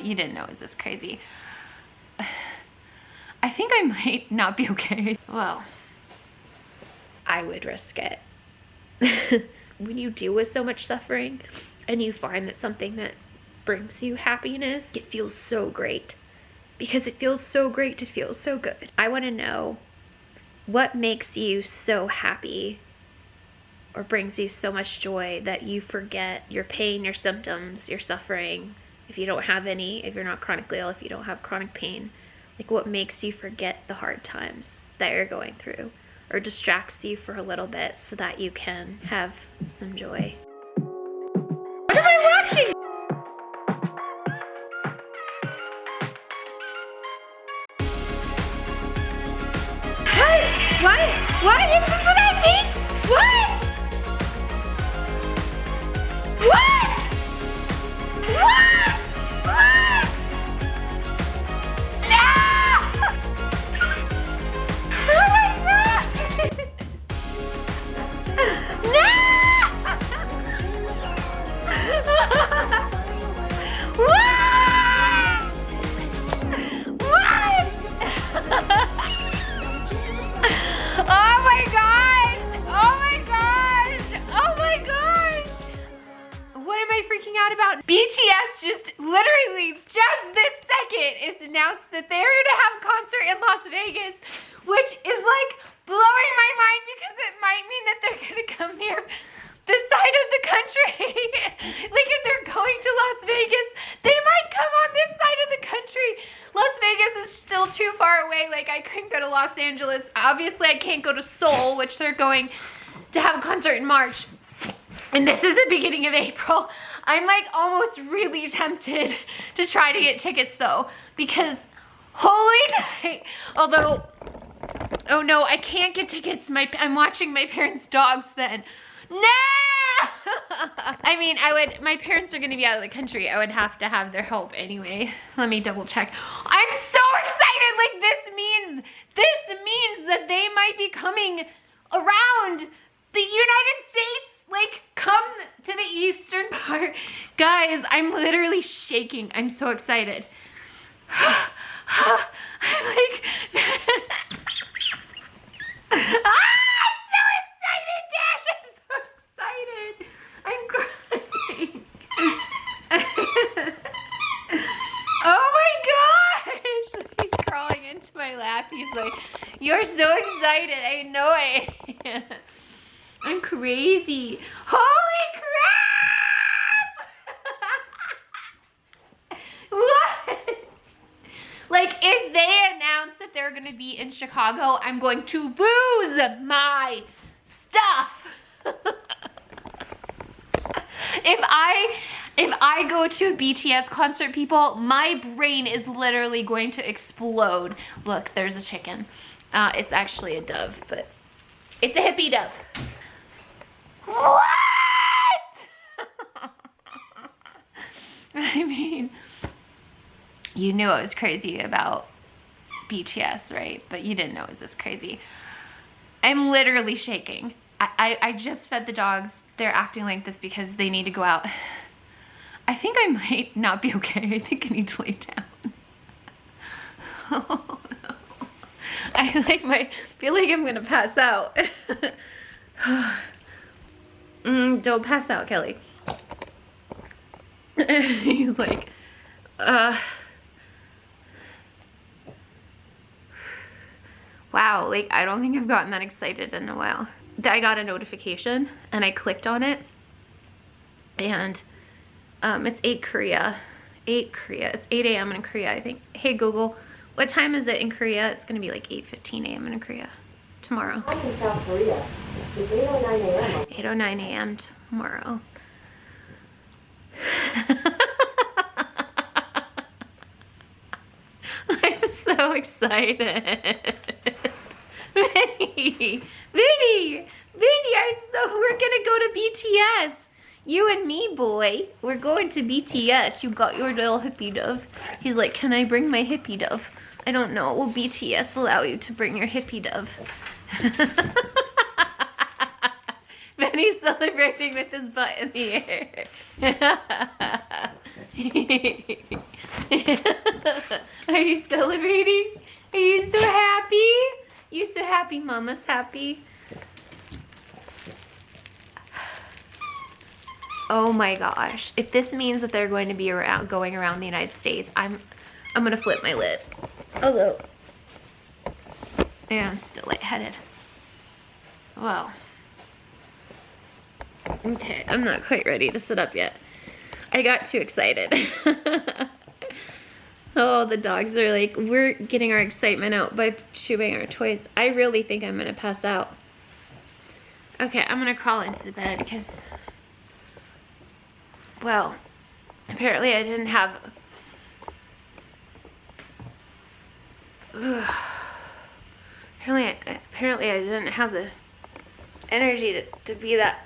you didn't know it was this crazy. I think I might not be okay. Well, I would risk it. When you deal with so much suffering and you find that something that brings you happiness, it feels so great. Because it feels so great to feel so good. I want to know what makes you so happy or brings you so much joy that you forget your pain, your symptoms, your suffering. If you don't have any, if you're not chronically ill, if you don't have chronic pain, like what makes you forget the hard times that you're going through or distracts you for a little bit so that you can have some joy. What am I watching? What? Is this what I mean? What? What? What? What? No! Oh my God! No! What? What? Oh my gosh! Oh my gosh! Oh my gosh! What am I freaking out about? BTS just literally just this second is announced that they're gonna have a concert in Las Vegas, which is like blowing my mind because it might mean that they're gonna come near this side of the country. Like if they're going to Las Vegas, they might come on this side of the country. Las Vegas is still too far away. Like I couldn't go to Los Angeles. Obviously I can't go to Seoul, which they're going to have a concert in March. And this is the beginning of April. I'm like almost really tempted to try to get tickets though, because holy night, although, oh no, I can't get tickets. I'm watching my parents' dogs then. No! I mean, my parents are gonna be out of the country. I would have to have their help anyway. Let me double check. I'm so excited, like this means that they might be coming around the United States, like come to the eastern part. Guys, I'm literally shaking. I'm so excited. I'm like, I'm so excited, Dash, I'm so excited. I'm crying. Oh my gosh! He's crawling into my lap. He's like, you're so excited. I know I am. I'm crazy. Holy crap! What? Like, if they announce that they're gonna be in Chicago, I'm going to lose my stuff. If I go to a BTS concert, people, my brain is literally going to explode. Look, there's a chicken. It's actually a dove, but it's a hippie dove. What? I mean, you knew I was crazy about BTS, right? But you didn't know it was this crazy. I'm literally shaking. I just fed the dogs. They're acting like this because they need to go out. I think I might not be okay. I think I need to lay down. Oh no. I feel like I'm gonna pass out. Don't pass out, Kelly. He's like, wow, like I don't think I've gotten that excited in a while. I got a notification and I clicked on it, and it's 8 Korea. It's 8 a.m. in Korea, I think. Hey Google, what time is it in Korea? It's gonna be like 8:15 a.m. in Korea tomorrow. I'm in South Korea. It's 8:09 a.m. 8:09 a.m. tomorrow. I'm so excited. Vinny, we're gonna go to BTS. You and me, boy, we're going to BTS. You got your little hippie dove. He's like, can I bring my hippie dove? I don't know, will BTS allow you to bring your hippie dove? Vinny's celebrating with his butt in the air. Are you celebrating? Are you so happy? You so happy, Mama's happy. Oh my gosh. If this means that they're going to be going around the United States, I'm gonna flip my lid. Although, yeah, I'm still lightheaded. Wow. Okay, I'm not quite ready to sit up yet. I got too excited. Oh, the dogs are like, we're getting our excitement out by chewing our toys. I really think I'm gonna pass out. Okay, I'm gonna crawl into the bed because, well, apparently I didn't have, apparently I didn't have the energy to be that.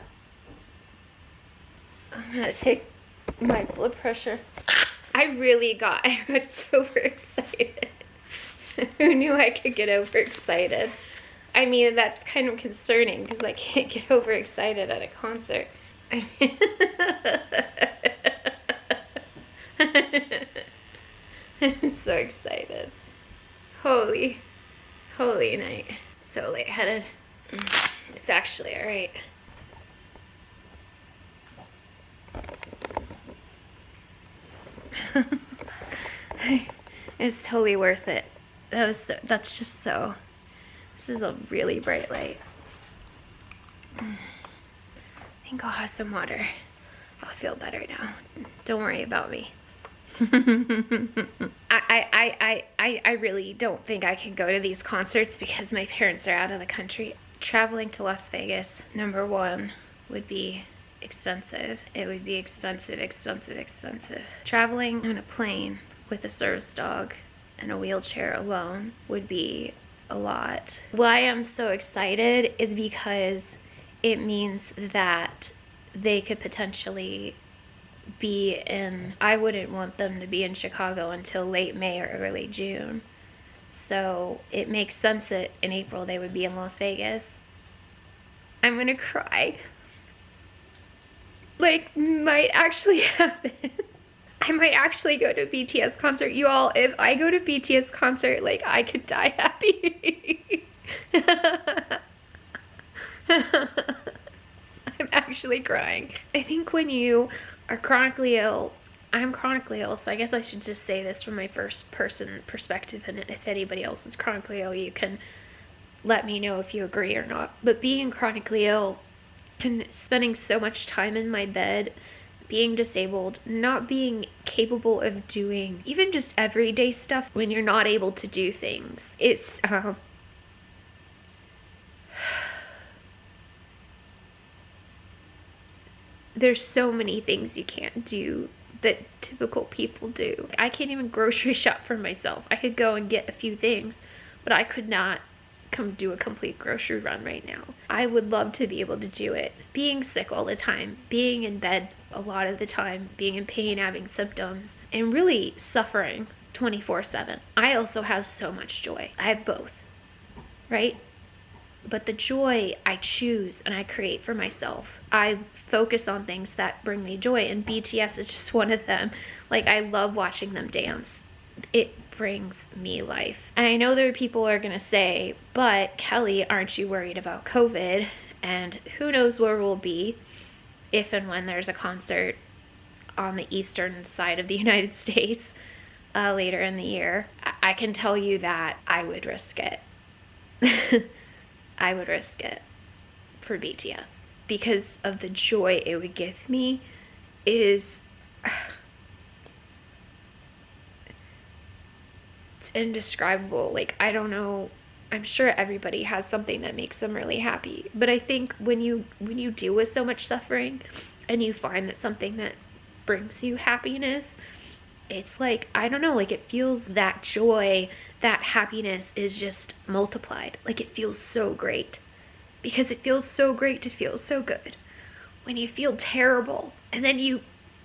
I'm gonna take my blood pressure. I got overexcited. Who knew I could get overexcited? I mean, that's kind of concerning because I can't get overexcited at a concert. I mean, I'm so excited. Holy night. So lightheaded. It's actually all right. It's totally worth it. That's just so. This is a really bright light. I think I'll have some water. I'll feel better now. Don't worry about me. I really don't think I can go to these concerts because my parents are out of the country. Traveling to Las Vegas, number one, would be expensive. It would be expensive. Traveling on a plane with a service dog and a wheelchair alone would be a lot. Why I'm so excited is because it means that they could potentially be in, I wouldn't want them to be in Chicago until late May or early June. So it makes sense that in April they would be in Las Vegas. I'm gonna cry. Like, might actually happen. I might actually go to a BTS concert. You all, if I go to BTS concert, like, I could die happy. I'm actually crying. I think when you are chronically ill, I'm chronically ill, so I guess I should just say this from my first person perspective, and if anybody else is chronically ill, you can let me know if you agree or not. But being chronically ill and spending so much time in my bed, being disabled, not being capable of doing even just everyday stuff when you're not able to do things, it's there's so many things you can't do that typical people do. I can't even grocery shop for myself. I could go and get a few things, but I could not come do a complete grocery run right now. I would love to be able to do it. Being sick all the time, being in bed a lot of the time, being in pain, having symptoms, and really suffering 24/7. I also have so much joy. I have both, right? But the joy I choose and I create for myself. I focus on things that bring me joy, and BTS is just one of them. Like, I love watching them dance. It brings me life. And I know there are people who are gonna say, but Kelly, aren't you worried about COVID? And who knows where we'll be if and when there's a concert on the eastern side of the United States later in the year. I can tell you that I would risk it. I would risk it for BTS because of the joy it would give me. Is it's indescribable. Like, I don't know, I'm sure everybody has something that makes them really happy, but I think when you deal with so much suffering and you find that something that brings you happiness, it's like, I don't know, like, it feels, that joy, that happiness is just multiplied. Like, it feels so great, because it feels so great to feel so good. When you feel terrible and then you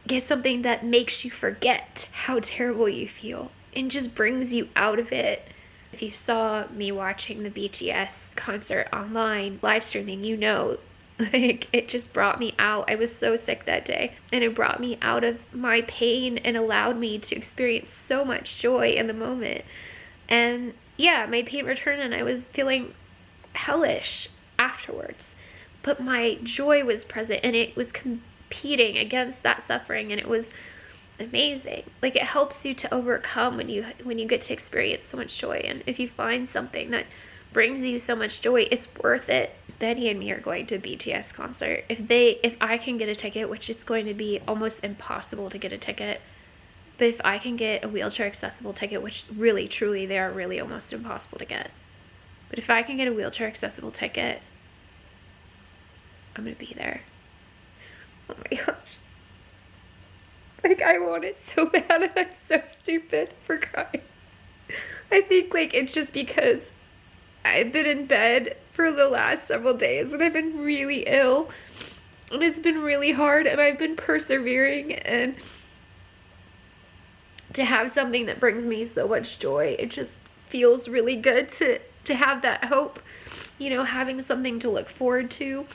get something that makes you forget how terrible you feel and just brings you out of it. If you saw me watching the BTS concert online, live streaming, you know Like, it just brought me out. I was so sick that day, and it brought me out of my pain and allowed me to experience so much joy in the moment. And yeah, my pain returned and I was feeling hellish afterwards, but my joy was present and it was competing against that suffering, and it was amazing. Like, it helps you to overcome when you get to experience so much joy. And if you find something that brings you so much joy, it's worth it. Benny and me are going to a BTS concert. If I can get a ticket, which it's going to be almost impossible to get a ticket, but if I can get a wheelchair accessible ticket, which really, truly, they are really almost impossible to get. But if I can get a wheelchair accessible ticket, I'm going to be there. Oh my gosh. Like, I want it so bad, and I'm so stupid for crying. I think, like, it's just because I've been in bed for the last several days, and I've been really ill, and it's been really hard, and I've been persevering, and to have something that brings me so much joy, it just feels really good to have that hope. You know, having something to look forward to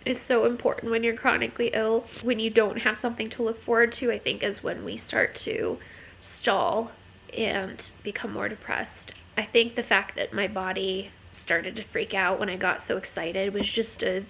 is so important when you're chronically ill. When you don't have something to look forward to, I think, is when we start to stall and become more depressed. I think the fact that my body started to freak out when I got so excited was just a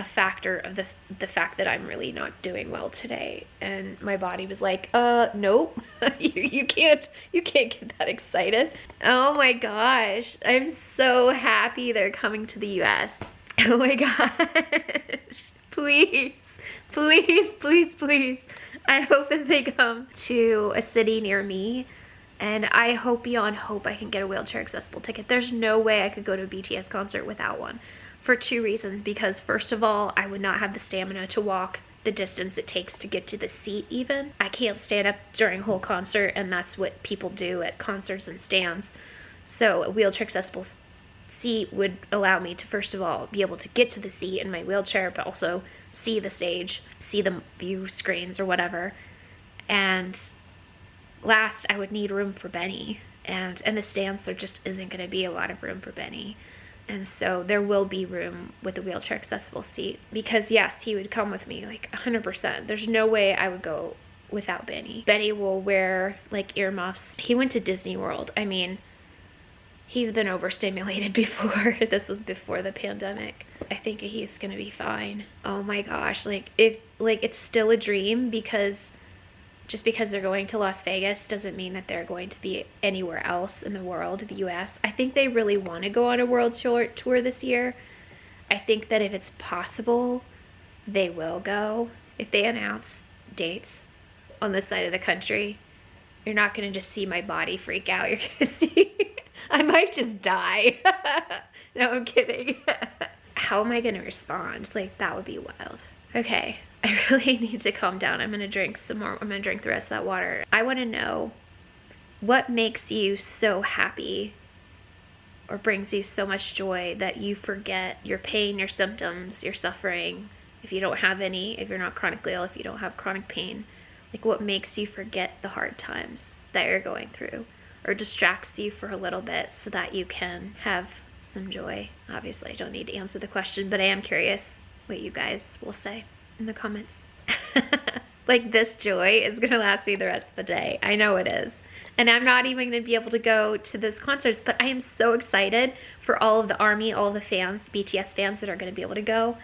factor of the fact that I'm really not doing well today. And my body was like, nope, you can't get that excited. Oh my gosh, I'm so happy they're coming to the US. Oh my gosh. Please, please, please, please. I hope that they come to a city near me. And I hope beyond hope I can get a wheelchair accessible ticket. There's no way I could go to a BTS concert without one. For two reasons. Because first of all, I would not have the stamina to walk the distance it takes to get to the seat even. I can't stand up during a whole concert, and that's what people do at concerts and stands. So a wheelchair accessible seat would allow me to, first of all, be able to get to the seat in my wheelchair, but also see the stage, see the view screens or whatever. And last, I would need room for Benny. And in the stands, there just isn't going to be a lot of room for Benny. And so there will be room with the wheelchair accessible seat. Because yes, he would come with me, like 100%. There's no way I would go without Benny. Benny will wear like earmuffs. He went to Disney World. I mean, he's been overstimulated before. This was before the pandemic. I think he's gonna be fine. Oh my gosh, it's still a dream, because just because they're going to Las Vegas doesn't mean that they're going to be anywhere else in the world, the US. I think they really want to go on a world tour this year. I think that if it's possible, they will go. If they announce dates on this side of the country, you're not going to just see my body freak out. You're going to see, I might just die. No, I'm kidding. How am I going to respond? Like, that would be wild. Okay, I really need to calm down. I'm going to drink some more. I'm going to drink the rest of that water. I want to know, what makes you so happy or brings you so much joy that you forget your pain, your symptoms, your suffering? If you don't have any, if you're not chronically ill, if you don't have chronic pain, like, what makes you forget the hard times that you're going through, or distracts you for a little bit so that you can have some joy? Obviously, I don't need to answer the question, but I am curious what you guys will say in the comments. Like, this joy is gonna last me the rest of the day. I know it is. And I'm not even gonna be able to go to those concerts, but I am so excited for all of the ARMY, all of the fans, BTS fans that are gonna be able to go.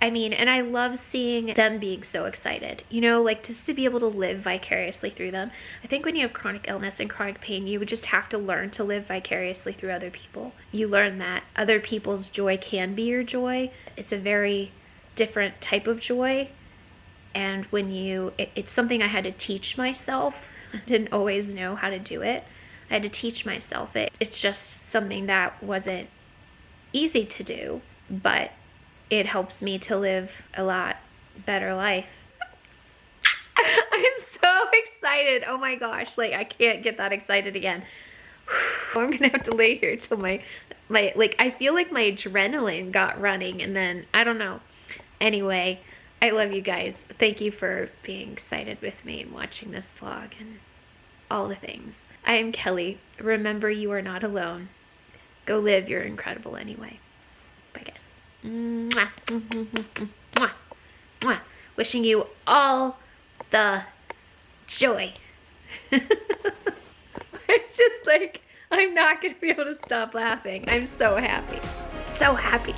I mean, and I love seeing them being so excited, you know, like, just to be able to live vicariously through them. I think when you have chronic illness and chronic pain, you would just have to learn to live vicariously through other people. You learn that other people's joy can be your joy. It's a very different type of joy. And when it's something I had to teach myself. I didn't always know how to do it. I had to teach myself it. It's just something that wasn't easy to do, but it helps me to live a lot better life. I'm so excited. Oh my gosh, like, I can't get that excited again. I'm gonna have to lay here till my like, I feel like my adrenaline got running, and then I don't know. Anyway, I love you guys. Thank you for being excited with me and watching this vlog and all the things. I am Kelly. Remember, you are not alone. Go live your incredible anyway. Bye guys. Mwah. Mwah. Mwah. Wishing you all the joy. It's just like, I'm not gonna be able to stop laughing. I'm so happy. So happy.